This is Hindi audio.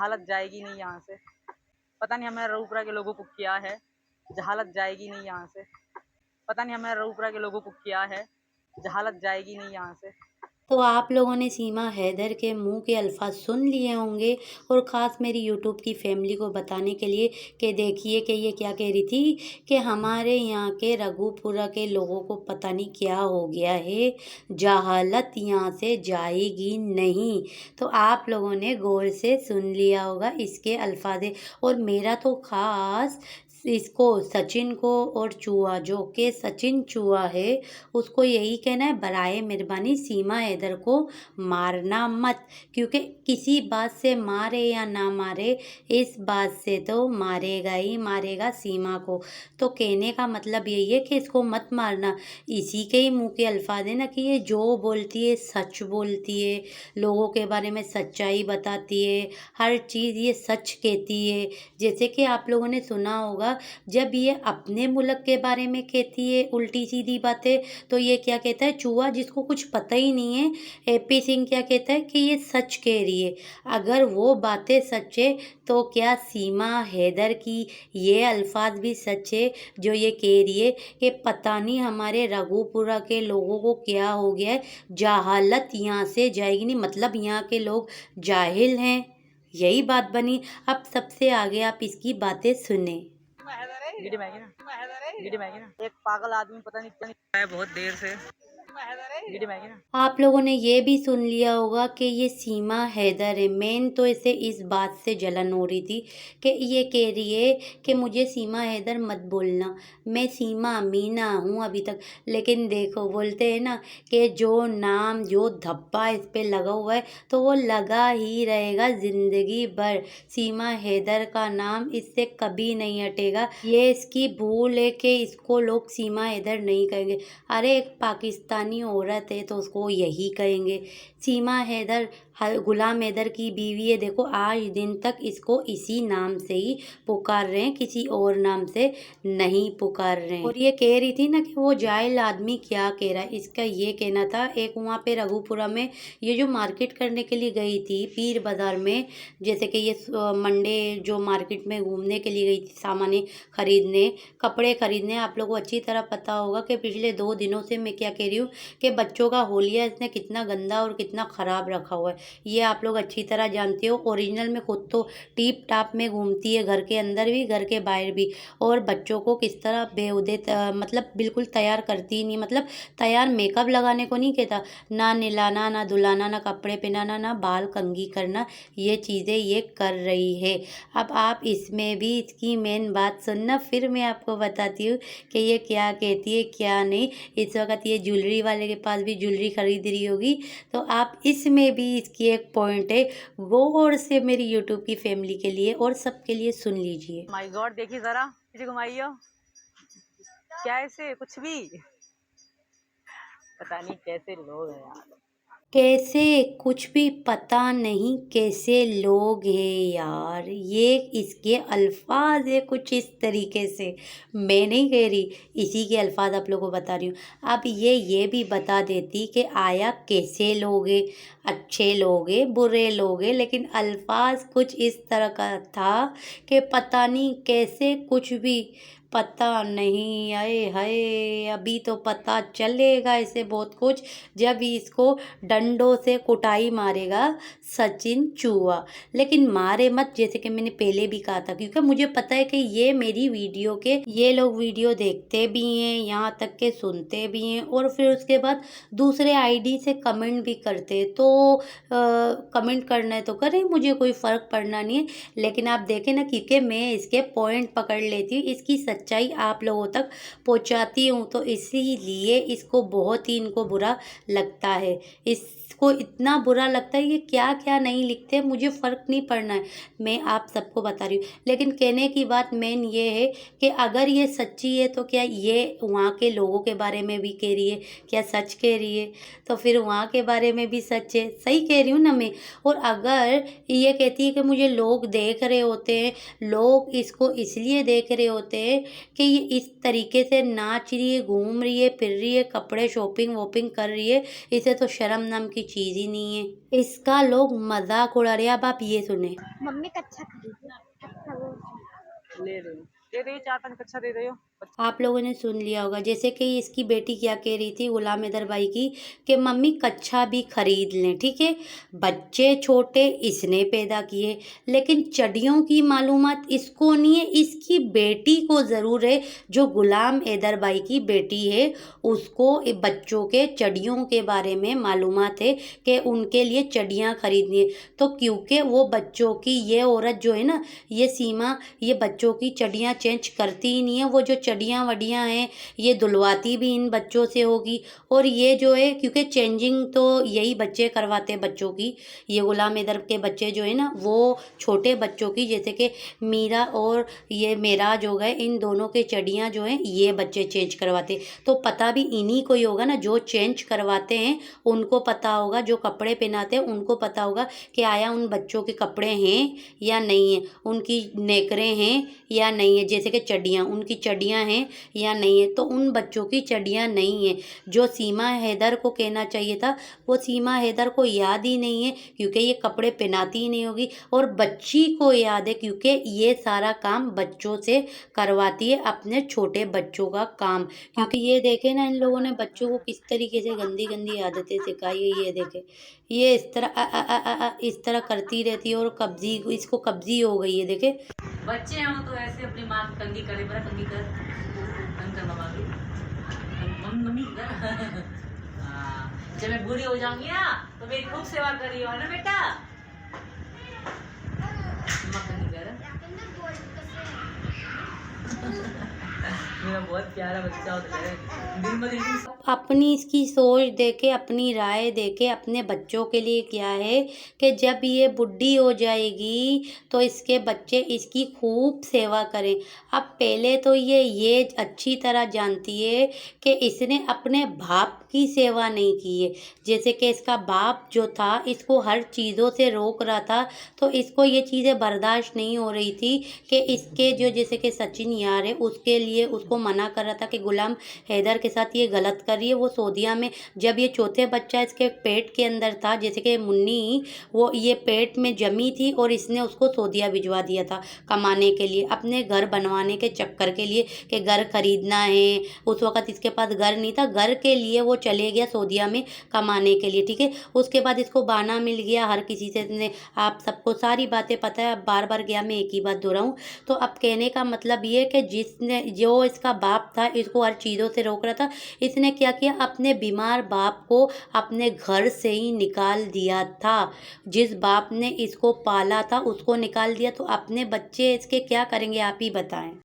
जहालत जाएगी नहीं यहाँ से। पता नहीं हमारे रऊपुरा के लोगों को क्या है, जहालत जाएगी नहीं यहाँ से। पता नहीं हमारे रऊपुरा के लोगों को क्या है, जहालत जाएगी नहीं यहाँ से। तो आप लोगों ने सीमा हैदर के मुंह के अल्फाज सुन लिए होंगे, और ख़ास मेरी यूट्यूब की फैमिली को बताने के लिए कि देखिए कि ये क्या कह रही थी कि हमारे यहाँ के रघुपुरा के लोगों को पता नहीं क्या हो गया है, जहालत यहाँ से जाएगी नहीं। तो आप लोगों ने गौर से सुन लिया होगा इसके अल्फाज। और मेरा तो ख़ास इसको सचिन को और चूहा जो कि सचिन चूहा है उसको यही कहना है, बराए मेहरबानी सीमा हैदर को मारना मत, क्योंकि किसी बात से मारे या ना मारे इस बात से तो मारेगा ही मारेगा सीमा को। तो कहने का मतलब यही है कि इसको मत मारना। इसी के ही मुंह के अल्फाज है ना कि ये जो बोलती है सच बोलती है, लोगों के बारे में सच्चाई बताती है, हर चीज़ ये सच कहती है। जैसे कि आप लोगों ने सुना होगा जब ये अपने मुल्क के बारे में कहती है उल्टी सीधी बातें, तो ये क्या कहता है, चूहा जिसको कुछ पता ही नहीं है, एपी सिंह क्या कहता है कि ये सच कह रही है। अगर वो बातें सच है तो क्या सीमा हैदर की ये अल्फाज भी सच है जो ये कह रही है कि पता नहीं हमारे रघुपुरा के लोगों को क्या हो गया है, जहालत यहाँ से जाएगी नहीं, मतलब यहाँ के लोग जाहिल हैं। यही बात बनी। अब सबसे आगे आप इसकी बातें सुने। वीडियो में आएगी ना, वीडियो में आएगी ना, एक पागल आदमी पता नहीं क्या है बहुत देर से। वीडियो में आएगी ना। आप लोगों ने ये भी सुन लिया होगा कि ये सीमा हैदर है। मेन तो इसे इस बात से जलन हो रही थी कि ये कह रही है कि मुझे सीमा हैदर मत बोलना, मैं सीमा मीना हूँ अभी तक। लेकिन देखो बोलते हैं ना कि जो नाम जो धब्बा इस पे लगा हुआ है तो वो लगा ही रहेगा ज़िंदगी भर। सीमा हैदर का नाम इससे कभी नहीं हटेगा। ये इसकी भूल है कि इसको लोग सीमा हैदर नहीं कहेंगे। अरे एक पाकिस्तानी औरत है तो उसको यही कहेंगे। सीमा हैदर गुलाम हैदर की बीवी है, देखो आज दिन तक इसको इसी नाम से ही पुकार रहे हैं, किसी और नाम से नहीं पुकार रहे हैं। और ये कह रही थी ना कि वो जाहिल आदमी क्या कह रहा है, इसका ये कहना था एक वहाँ पे रघुपुरा में ये जो मार्केट करने के लिए गई थी पीर बाज़ार में, जैसे कि ये मंडे जो मार्केट में घूमने के लिए गई थी सामान खरीदने, कपड़े खरीदने। आप लोगों को अच्छी तरह पता होगा कि पिछले 2 दिनों से मैं क्या कह रही हूँ कि बच्चों का होलिया इसने कितना गंदा और कितना ख़राब रखा हुआ है, ये आप लोग अच्छी तरह जानते हो। ओरिजिनल में खुद तो टीप टाप में घूमती है, घर के अंदर भी घर के बाहर भी, और बच्चों को किस तरह बेहुदे मतलब बिल्कुल तैयार करती ही नहीं, मतलब तैयार मेकअप लगाने को नहीं कहता, ना नहलाना ना धुलाना ना कपड़े पहनाना ना बाल कंघी करना, ये चीज़ें ये कर रही है। अब आप इसमें भी इसकी मेन बात सुनना, फिर मैं आपको बताती हूँ कि ये क्या कहती है क्या नहीं। इस वक्त ये ज्वेलरी वाले के पास भी ज्वेलरी खरीद रही होगी, तो आप इसमें भी इसकी एक पॉइंट है, गौर से मेरी यूट्यूब की फैमिली के लिए और सबके लिए सुन लीजिए। माय गॉड, देखिए जरा पीछे घुमाइयो, क्या ऐसे कुछ भी पता नहीं कैसे लोग हैं यार। कैसे कुछ भी पता नहीं कैसे लोग हैं यार, ये इसके अल्फाज है कुछ इस तरीके से। मैं नहीं कह रही, इसी के अल्फाज आप लोगों को बता रही हूँ। अब ये भी बता देती कि आया कैसे लोग हैं, अच्छे लोग हैं बुरे लोग हैं, लेकिन अल्फाज कुछ इस तरह का था कि पता नहीं कैसे कुछ भी पता नहीं। आए हाय, अभी तो पता चलेगा इसे बहुत कुछ जब इसको डंडों से कुटाई मारेगा सचिन चूहा। लेकिन मारे मत, जैसे कि मैंने पहले भी कहा था, क्योंकि मुझे पता है कि ये मेरी वीडियो के ये लोग वीडियो देखते भी हैं, यहाँ तक के सुनते भी हैं, और फिर उसके बाद दूसरे आईडी से कमेंट भी करते हैं। तो कमेंट करना है तो करें, मुझे कोई फ़र्क पड़ना नहीं है। लेकिन आप देखें ना, क्योंकि मैं इसके पॉइंट पकड़ लेती हूँ, इसकी सच्चाई आप लोगों तक पहुँचाती हूँ, तो इसीलिए इसको बहुत ही इनको बुरा लगता है। इसको इतना बुरा लगता है, ये क्या क्या नहीं लिखते, मुझे फ़र्क नहीं पड़ना है, मैं आप सबको बता रही हूँ। लेकिन कहने की बात मेन ये है कि अगर ये सच्ची है तो क्या ये वहाँ के लोगों के बारे में भी कह रही है, क्या सच कह रही है, तो फिर वहाँ के बारे में भी सच है, सही कह रही हूँ ना मैं। और अगर ये कहती है कि मुझे लोग देख रहे होते हैं, लोग इसको इसलिए देख रहे होते हैं कि ये इस तरीके से नाच रही है, घूम रही है, फिर रही है, कपड़े शॉपिंग वॉपिंग कर रही है, इसे तो शर्म नाम की चीज़ ही नहीं है। इसका लोग मजाक उड़ा रहे हैं। अब आप ये सुने। मम्मी कच्छा खरीदी कच्छा वो ले रहे हो, दे दे 4-5 कच्छा दे रहे हो। आप लोगों ने सुन लिया होगा, जैसे कि इसकी बेटी क्या कह रही थी गुलाम हैदर भाई की, कि मम्मी कच्छा भी खरीद लें। ठीक है, बच्चे छोटे इसने पैदा किए, लेकिन चड़ियों की मालूमात इसको नहीं है, इसकी बेटी को ज़रूर है। जो गुलाम हैदर भाई की बेटी है उसको बच्चों के चड़ियों के बारे में मालूमात है कि उनके लिए चड़ियाँ खरीदनी है। तो क्योंकि वो बच्चों की, ये औरत जो है ना, ये सीमा, ये बच्चों की चड़ियाँ चेंज करती ही नहीं है। वो जो चड़ियाँ वड़ियाँ हैं ये धुलवाती भी इन बच्चों से होगी। और ये जो है, क्योंकि चेंजिंग तो यही बच्चे करवाते हैं बच्चों की। ये गुलाम हैदर के बच्चे जो है ना, वो छोटे बच्चों की, जैसे कि मीरा और ये मेराज हो गए, इन दोनों के चड़ियाँ जो हैं ये बच्चे चेंज करवाते। तो पता भी इन्हीं को ही होगा ना, जो चेंज करवाते हैं उनको पता होगा, जो कपड़े पहनाते हैं उनको पता होगा कि आया उन बच्चों के कपड़े हैं या नहीं है, उनकी नेकरें हैं या नहीं है। जैसे कि चड्डियाँ, उनकी चड्डियाँ हैं या नहीं है, तो उन बच्चों की चड्डियाँ नहीं है। जो सीमा हैदर को कहना चाहिए था, वो सीमा हैदर को याद ही नहीं है, क्योंकि ये कपड़े पहनाती ही नहीं होगी। और बच्ची को याद है, क्योंकि ये सारा काम बच्चों से करवाती है, अपने छोटे बच्चों का काम। क्योंकि ये देखे ना, इन लोगों ने बच्चों को किस तरीके से गंदी गंदी आदतें सिखाई है। ये देखे, ये इस तरह इस तरह करती रहती है, और कब्जी, इसको कब्जी हो गई है। देखे, बच्चे हों तो ऐसे अपनी माँ की कंगी करे, बड़ा कंगी कर, कंग कर मम्मा की, मम्मी कर। हाँ, जब मैं बूढ़ी हो जाऊंगी ना तो मेरी खूब सेवा करियो, है ना बेटा। मम्मा कंगी कर। मेरा बहुत प्यारा बच्चा होता है, दिन ब दिन। अपनी इसकी सोच देके, अपनी राय देके, अपने बच्चों के लिए क्या है कि जब ये बुढ़ी हो जाएगी तो इसके बच्चे इसकी खूब सेवा करें। अब पहले तो ये अच्छी तरह जानती है कि इसने अपने बाप की सेवा नहीं की है। जैसे कि इसका बाप जो था इसको हर चीज़ों से रोक रहा था, तो इसको ये चीज़ें बर्दाश्त नहीं हो रही थी कि इसके जो, जैसे कि सचिन यार है, उसके लिए उसको मना कर रहा था कि गुलाम हैदर के साथ ये गलत कर रही है। वो सऊदीया में जब ये चौथे बच्चा इसके पेट के अंदर था, जैसे कि मुन्नी, वो ये पेट में जमी थी और इसने उसको सऊदीया भिजवा दिया था कमाने के लिए, अपने घर बनवाने के चक्कर के लिए, कि घर खरीदना है। उस वक़्त इसके पास घर नहीं था, घर के लिए वो चले गया सऊदीया में कमाने के लिए। ठीक है, उसके बाद इसको बहाना मिल गया हर किसी से। इसने, आप सबको सारी बातें पता है, अब बार बार गया मैं एक ही बात दोहराऊँ। तो अब कहने का मतलब ये है कि जिसने, जो इसका बाप था इसको हर चीज़ों से रोक रहा था, इसने क्या किया, अपने बीमार बाप को अपने घर से ही निकाल दिया था। जिस बाप ने इसको पाला था उसको निकाल दिया, तो अपने बच्चे इसके क्या करेंगे, आप ही बताएं।